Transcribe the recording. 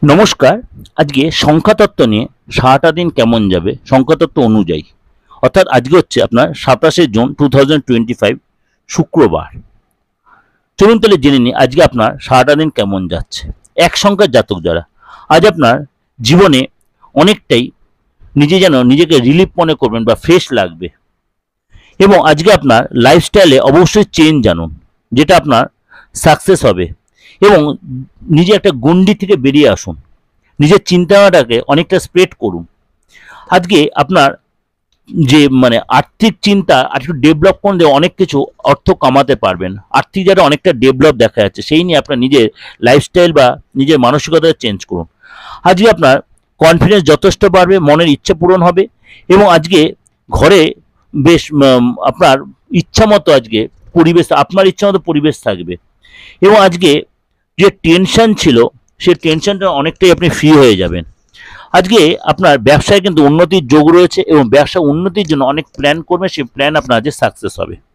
নমস্কার। আজকে সংখ্যাতত্ত্ব নিয়ে সারাটা দিন কেমন যাবে সংখ্যাতত্ত্ব অনুযায়ী, অর্থাৎ আজকে হচ্ছে আপনার 27 জুন 2025 শুক্রবার। চলুন তাহলে জেনে নিই আজকে আপনার সারাটা দিন কেমন যাচ্ছে। এক সংখ্যার জাতক যারা, আজ আপনার জীবনে অনেকটাই নিজেকে রিলিফ মনে করবেন বা ফ্রেশ লাগবে, এবং আজকে আপনার লাইফস্টাইলে অবশ্যই চেঞ্জ আনুন, যেটা আপনার সাকসেস হবে। এবং নিজে একটা গণ্ডি থেকে বেরিয়ে আসুন, নিজের চিন্তাধারাটাকে অনেকটা স্প্রেড করুন। আজকে আপনার যে আর্থিক চিন্তা আর একটু ডেভেলপ করলে অনেক কিছু অর্থ কামাতে পারবেন। আর্থিক যারা অনেকটা ডেভেলপ দেখা যাচ্ছে, সেই নিয়ে আপনার নিজের লাইফস্টাইল বা নিজের মানসিকতা চেঞ্জ করুন। আজকে আপনার কনফিডেন্স যথেষ্ট বাড়বে, মনের ইচ্ছা পূরণ হবে, এবং আজকে ঘরে বেশ আপনার ইচ্ছা মতো আজকে পরিবেশ, আপনার ইচ্ছা মতো পরিবেশ থাকবে। এবং আজকে যে টেনশন ছিল, সেই টেনশনটা অনেকটাই আপনি ফ্রি হয়ে যাবেন। আজকে আপনার ব্যবসায় কিন্তু উন্নতির যোগ রয়েছে, এবং ব্যবসা উন্নতির জন্য অনেক প্ল্যান করবেন, সেই প্ল্যান আপনার আজকে সাকসেস হবে।